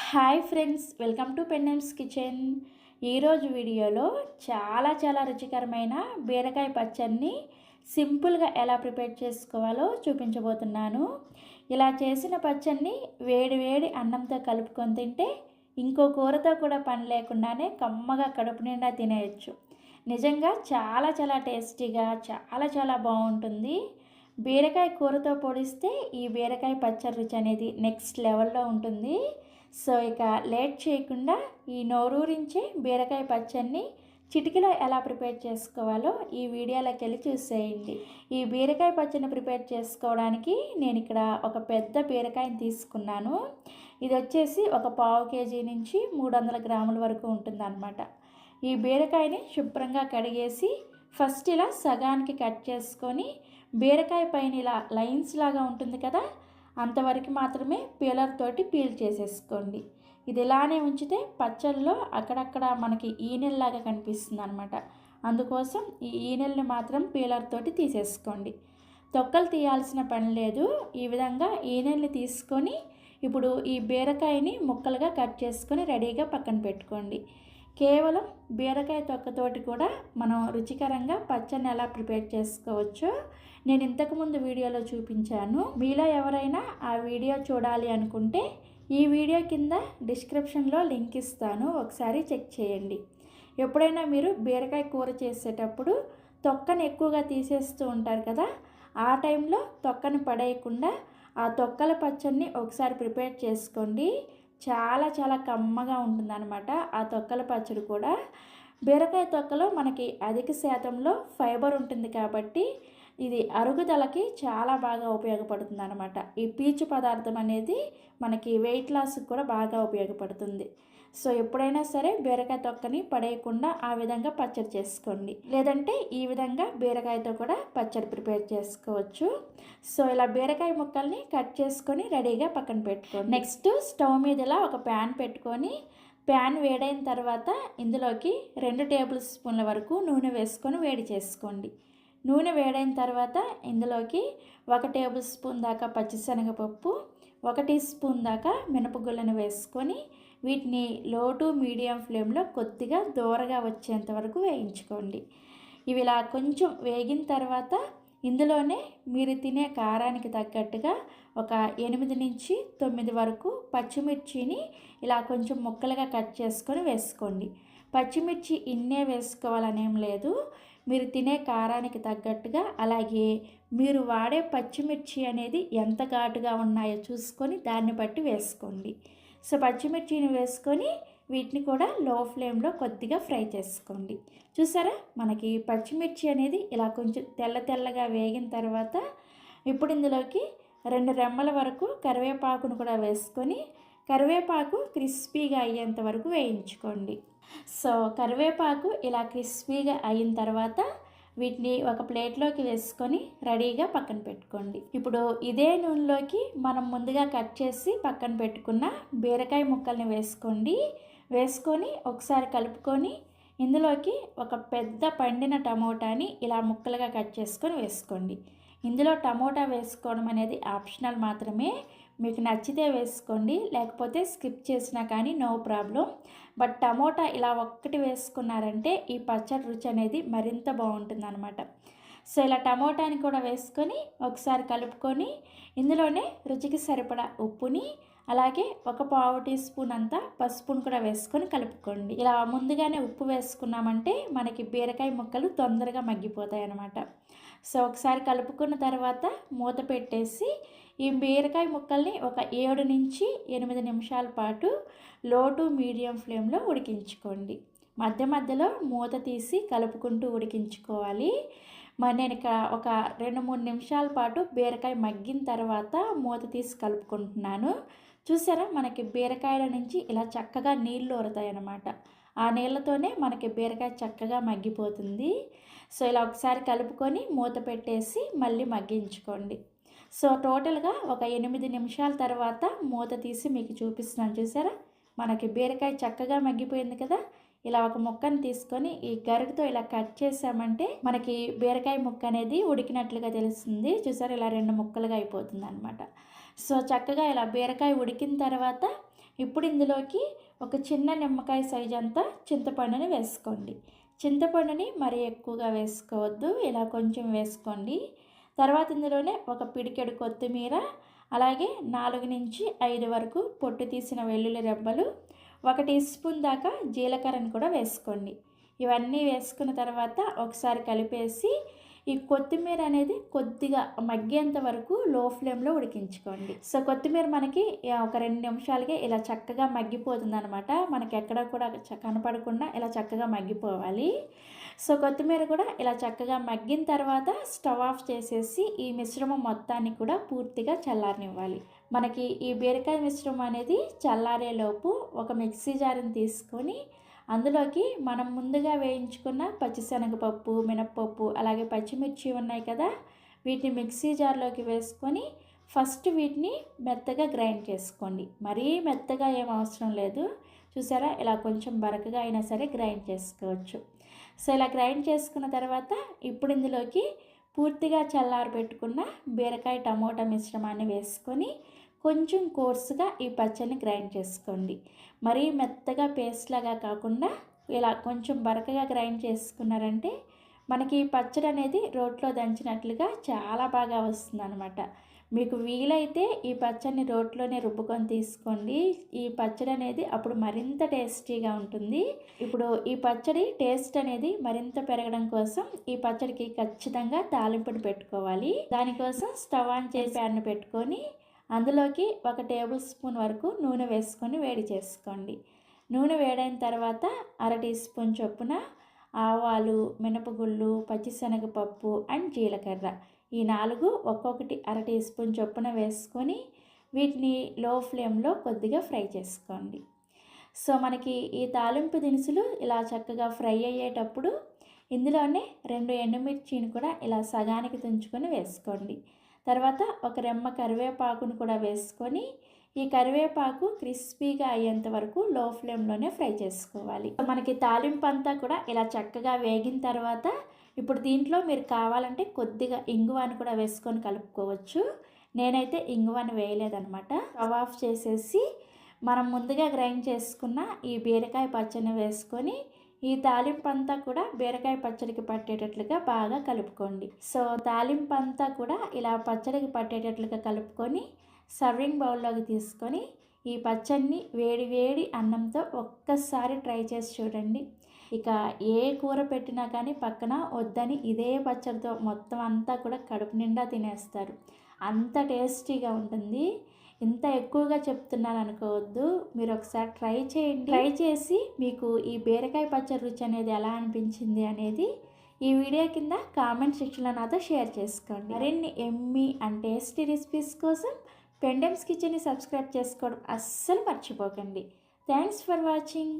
Hi friends, welcome to పెన్నెమ్స్ kitchen. ఈరోజు వీడియోలో చాలా రుచికరమైన బీరకాయ పచ్చడిని సింపుల్గా ఎలా ప్రిపేర్ చేసుకోవాలో చూపించబోతున్నాను. ఇలా చేసిన పచ్చడిని వేడి వేడి అన్నంతో కలుపుకొని తింటే ఇంకో కూరతో కూడా పని లేకుండానే కమ్మగా కడుపు నిండా తినేయచ్చు. నిజంగా చాలా టేస్టీగా చాలా బాగుంటుంది. బీరకాయ కూరతో పోలిస్తే ఈ బీరకాయ పచ్చడి రుచి అనేది నెక్స్ట్ లెవెల్లో ఉంటుంది. సో ఇక లేట్ చేయకుండా ఈ నోరూరించే బీరకాయ పచ్చడిని చిటికలో ఎలా ప్రిపేర్ చేసుకోవాలో ఈ వీడియోలోకి వెళ్ళి చూసేయండి. ఈ బీరకాయ పచ్చడిని ప్రిపేర్ చేసుకోవడానికి నేను ఇక్కడ ఒక పెద్ద బీరకాయని తీసుకున్నాను. ఇది వచ్చేసి ఒక పావు కేజీ నుంచి 300 గ్రాముల వరకు ఉంటుందన్నమాట. ఈ బీరకాయని శుభ్రంగా కడిగేసి ఫస్ట్ ఇలా సగానికి కట్ చేసుకొని బీరకాయ పైన ఇలా లైన్స్ లాగా ఉంటుంది కదా, అంతవరకు మాత్రమే పీలర్ తోటి పీల్ చేసేసుకోండి. ఇది ఇలానే ఉంచితే పచ్చళ్ళలో అక్కడక్కడ మనకి ఈనెల్లాగా కనిపిస్తుంది అనమాట. అందుకోసం ఈ ఈనెల్ని మాత్రం పీలర్ తోటి తీసేసుకోండి. తొక్కలు తీయాల్సిన పని లేదు. ఈ విధంగా ఈనెల్ని తీసుకొని ఇప్పుడు ఈ బీరకాయని ముక్కలుగా కట్ చేసుకొని రెడీగా పక్కన పెట్టుకోండి. కేవలం బీరకాయ తొక్కతోటి కూడా మనం రుచికరంగా పచ్చడిని ఎలా ప్రిపేర్ చేసుకోవచ్చో నేను ఇంతకుముందు వీడియోలో చూపించాను. మీలో ఎవరైనా ఆ వీడియో చూడాలి అనుకుంటే ఈ వీడియో కింద డిస్క్రిప్షన్లో లింక్ ఇస్తాను, ఒకసారి చెక్ చేయండి. ఎప్పుడైనా మీరు బీరకాయ కూర చేసేటప్పుడు తొక్కను ఎక్కువగా తీసేస్తూ ఉంటారు కదా, ఆ టైంలో తొక్కను పడేయకుండా ఆ తొక్కల పచ్చడిని ఒకసారి ప్రిపేర్ చేసుకోండి. చాలా కమ్మగా ఉంటుందన్నమాట ఆ తొక్కల పచ్చడి కూడా. బీరకాయ తొక్కలో మనకి అధిక శాతంలో ఫైబర్ ఉంటుంది కాబట్టి ఇది అరుగుదలకి చాలా బాగా ఉపయోగపడుతుంది అనమాట. ఈ పీచు పదార్థం అనేది మనకి వెయిట్ లాస్కి కూడా బాగా ఉపయోగపడుతుంది. సో ఎప్పుడైనా సరే బీరకాయ తొక్కని పడేయకుండా ఆ విధంగా పచ్చడి చేసుకోండి. లేదంటే ఈ విధంగా బీరకాయతో కూడా పచ్చడి ప్రిపేర్ చేసుకోవచ్చు. సో ఇలా బీరకాయ ముక్కల్ని కట్ చేసుకొని రెడీగా పక్కన పెట్టుకోండి. నెక్స్ట్ స్టవ్ మీద ఇలా ఒక ప్యాన్ పెట్టుకొని ప్యాన్ వేడైన తర్వాత ఇందులోకి 2 టేబుల్ స్పూన్ల వరకు నూనె వేసుకొని వేడి చేసుకోండి. నూనె వేడైన తర్వాత ఇందులోకి 1 టేబుల్ స్పూన్ దాకా పచ్చిశనగపప్పు, 1 టీ స్పూన్ దాకా మినపగుళ్ళను వేసుకొని వీటిని లో టు మీడియం ఫ్లేమ్లో కొద్దిగా దూరగా వచ్చేంత వరకు వేయించుకోండి. ఇవి ఇలా కొంచెం వేగిన తర్వాత ఇందులోనే మీరు తినే కారానికి తగ్గట్టుగా ఒక 8 నుంచి 9 వరకు పచ్చిమిర్చిని ఇలా కొంచెం ముక్కలుగా కట్ చేసుకొని వేసుకోండి. పచ్చిమిర్చి ఇన్నే వేసుకోవాలనేం లేదు, మీరు తినే కారానికి తగ్గట్టుగా, అలాగే మీరు వాడే పచ్చిమిర్చి అనేది ఎంత ఘాటుగా ఉన్నాయో చూసుకొని దాన్ని బట్టి వేసుకోండి. సో పచ్చిమిర్చిని వేసుకొని వీటిని కూడా లో ఫ్లేమ్లో కొద్దిగా ఫ్రై చేసుకోండి. చూసారా, మనకి పచ్చిమిర్చి అనేది ఇలా కొంచెం తెల్లగా వేగిన తర్వాత ఇప్పుడు ఇందులోకి 2 రెమ్మల వరకు కరివేపాకును కూడా వేసుకొని కరివేపాకు క్రిస్పీగా అయ్యేంత వరకు వేయించుకోండి. సో కరివేపాకు ఇలా క్రిస్పీగా అయిన తర్వాత వీటిని ఒక ప్లేట్లోకి వేసుకొని రెడీగా పక్కన పెట్టుకోండి. ఇప్పుడు ఇదే నూనెలోకి మనం ముందుగా కట్ చేసి పక్కన పెట్టుకున్న బీరకాయ ముక్కల్ని వేసుకొని ఒకసారి కలుపుకొని ఇందులోకి ఒక పెద్ద పండిన టమోటాని ఇలా ముక్కలుగా కట్ చేసుకొని వేసుకోండి. ఇందులో టమోటా వేసుకోవడం అనేది ఆప్షనల్ మాత్రమే, మీకు నచ్చితే వేసుకోండి, లేకపోతే స్కిప్ చేసినా కానీ నో ప్రాబ్లం. బట్ టమోటా ఇలా ఒక్కటి వేసుకున్నారంటే ఈ పచ్చడి రుచి అనేది మరింత బాగుంటుంది అనమాట. సో ఇలా టమోటాని కూడా వేసుకొని ఒకసారి కలుపుకొని ఇందులోనే రుచికి సరిపడా ఉప్పుని, అలాగే ఒక పావు టీ స్పూన్ అంతా పసుపును కూడా వేసుకొని కలుపుకోండి. ఇలా ముందుగానే ఉప్పు వేసుకున్నామంటే మనకి బీరకాయ ముక్కలు తొందరగా మగ్గిపోతాయి అన్నమాట. సో ఒకసారి కలుపుకున్న తర్వాత మూత పెట్టేసి ఈ బీరకాయ ముక్కల్ని ఒక 7 నుంచి 8 నిమిషాల పాటు లో టు మీడియం ఫ్లేమ్లో ఉడికించుకోండి. మధ్యలో మూత తీసి కలుపుకుంటూ ఉడికించుకోవాలి. మరి నేను ఇక్కడ ఒక 2-3 నిమిషాల పాటు బీరకాయ మగ్గిన తర్వాత మూత తీసి కలుపుకుంటున్నాను. చూసారా, మనకి బీరకాయల నుంచి ఇలా చక్కగా నీళ్ళు ఊరుతాయి అన్నమాట. ఆ నీళ్ళతోనే మనకి బీరకాయ చక్కగా మగ్గిపోతుంది. సో ఇలా ఒకసారి కలుపుకొని మూత పెట్టేసి మళ్ళీ మగ్గించుకోండి. సో టోటల్గా ఒక 8 నిమిషాల తర్వాత మూత తీసి మీకు చూపిస్తున్నాను. చూసారా, మనకి బీరకాయ చక్కగా మగ్గిపోయింది కదా. ఇలా ఒక ముక్కను తీసుకొని ఈ గరిటతో ఇలా కట్ చేసామంటే మనకి బీరకాయ ముక్క అనేది ఉడికినట్లుగా తెలుస్తుంది. చూసారా, ఇలా 2 ముక్కలుగా అయిపోతుంది అనమాట. సో చక్కగా ఇలా బీరకాయ ఉడికిన తర్వాత ఇప్పుడు ఇందులోకి ఒక చిన్న నిమ్మకాయ సైజ్ అంతా చింతపండుని వేసుకోండి. చింతపండుని మరీ ఎక్కువగా వేసుకోవద్దు, ఇలా కొంచెం వేసుకోండి. తర్వాత ఇందులోనే ఒక పిడికెడు కొత్తిమీర, అలాగే 4 నుంచి 5 వరకు పొట్టు తీసిన వెల్లుల్లి రెబ్బలు, 1 టీ స్పూన్ దాకా జీలకర్రను కూడా వేసుకోండి. ఇవన్నీ వేసుకున్న తర్వాత ఒకసారి కలిపేసి ఈ కొత్తిమీర అనేది కొద్దిగా మగ్గేంత వరకు లో ఫ్లేమ్లో ఉడికించుకోండి. సో కొత్తిమీర మనకి ఒక 2 నిమిషాలకే ఇలా చక్కగా మగ్గిపోతుంది అనమాట. మనకి ఎక్కడ కూడా కనపడకుండా ఇలా చక్కగా మగ్గిపోవాలి. సో కొత్తిమీర కూడా ఇలా చక్కగా మగ్గిన తర్వాత స్టవ్ ఆఫ్ చేసేసి ఈ మిశ్రమం మొత్తాన్ని కూడా పూర్తిగా చల్లారనివ్వాలి. మనకి ఈ బీరకాయ మిశ్రమం అనేది చల్లారేలోపు ఒక మిక్సీ జార్ని తీసుకొని అందులోకి మనం ముందుగా వేయించుకున్న పచ్చిశనగపప్పు, మినప్పప్పు, అలాగే పచ్చిమిర్చి ఉన్నాయి కదా, వీటిని మిక్సీ జార్లోకి వేసుకొని ఫస్ట్ వీటిని మెత్తగా గ్రైండ్ చేసుకోండి. మరీ మెత్తగా ఏం అవసరం లేదు. చూసారా, ఇలా కొంచెం బరకగా అయినా సరే గ్రైండ్ చేసుకోవచ్చు. సో ఇలా గ్రైండ్ చేసుకున్న తర్వాత ఇప్పుడు ఇందులోకి పూర్తిగా చల్లారబెట్టుకున్న బీరకాయ టమోటా మిశ్రమాన్ని వేసుకొని కొంచెం కోర్సుగా ఈ పచ్చడిని గ్రైండ్ చేసుకోండి. మరీ మెత్తగా పేస్ట్ లాగా కాకుండా ఇలా కొంచెం బరకగా గ్రైండ్ చేసుకున్నారంటే మనకి ఈ పచ్చడి అనేది రోట్లో దంచినట్లుగా చాలా బాగా వస్తుందన్నమాట. మీకు వీలైతే ఈ పచ్చడిని రోట్లోనే రుబ్బుకొని తీసుకోండి. ఈ పచ్చడి అనేది అప్పుడు మరింత టేస్టీగా ఉంటుంది. ఇప్పుడు ఈ పచ్చడి టేస్ట్ అనేది మరింత పెరగడం కోసం ఈ పచ్చడికి ఖచ్చితంగా తాలింపుని పెట్టుకోవాలి. దానికోసం స్టవ్ ఆన్ చేసి ప్యాన్ పెట్టుకొని అందులోకి 1 టేబుల్ స్పూన్ వరకు నూనె వేసుకొని వేడి చేసుకోండి. నూనె వేడైన తర్వాత 1/2 టీ స్పూన్ చొప్పున ఆవాలు, మినపగుళ్ళు, పచ్చిశనగపప్పు అండ్ జీలకర్ర, ఈ 4 ఒక్కొక్కటి 1/2 టీ స్పూన్ చొప్పున వేసుకొని వీటిని లో ఫ్లేమ్లో కొద్దిగా ఫ్రై చేసుకోండి. సో మనకి ఈ తాలింపు దినుసులు ఇలా చక్కగా ఫ్రై అయ్యేటప్పుడు ఇందులోనే 2 ఎండుమిర్చిని కూడా ఇలా సగానికి తుంచుకొని వేసుకోండి. తర్వాత ఒక రెమ్మ కరివేపాకును కూడా వేసుకొని ఈ కరివేపాకు క్రిస్పీగా అయ్యేంత వరకు లో ఫ్లేమ్లోనే ఫ్రై చేసుకోవాలి. మనకి తాలింపు అంతా కూడా ఇలా చక్కగా వేగిన తర్వాత ఇప్పుడు దీంట్లో మీరు కావాలంటే కొద్దిగా ఇంగువను కూడా వేసుకొని కలుపుకోవచ్చు. నేనైతే ఇంగువను వేయలేదనమాట. స్టవ్ ఆఫ్ చేసేసి మనం ముందుగా గ్రైండ్ చేసుకున్న ఈ బీరకాయ పచ్చడిని వేసుకొని ఈ తాలింపు అంతా కూడా బీరకాయ పచ్చడికి పట్టేటట్లుగా బాగా కలుపుకోండి. సో తాలింపు అంతా కూడా ఇలా పచ్చడికి పట్టేటట్లుగా కలుపుకొని సర్వింగ్ బౌల్లోకి తీసుకొని ఈ పచ్చడిని వేడి వేడి అన్నంతో ఒక్కసారి ట్రై చేసి చూడండి. ఇక ఏ కూర పెట్టినా కానీ పక్కన వద్దని ఇదే పచ్చడితో మొత్తం అంతా కూడా కడుపు నిండా తినేస్తారు. అంత టేస్టీగా ఉంటుంది. ఇంత ఎక్కువగా చెప్తున్నాను అనుకోవద్దు, మీరు ఒకసారి ట్రై చేయండి. ట్రై చేసి మీకు ఈ బీరకాయ పచ్చడి రుచి అనేది ఎలా అనిపించింది అనేది ఈ వీడియో కింద కామెంట్ సెక్షన్లో నాతో షేర్ చేసుకోండి. మరిన్ని ఎమ్మీ అండ్ టేస్టీ రెసిపీస్ కోసం పెండెమ్స్ కిచెన్ని సబ్స్క్రైబ్ చేసుకోవడం అస్సలు మర్చిపోకండి. Thanks for watching.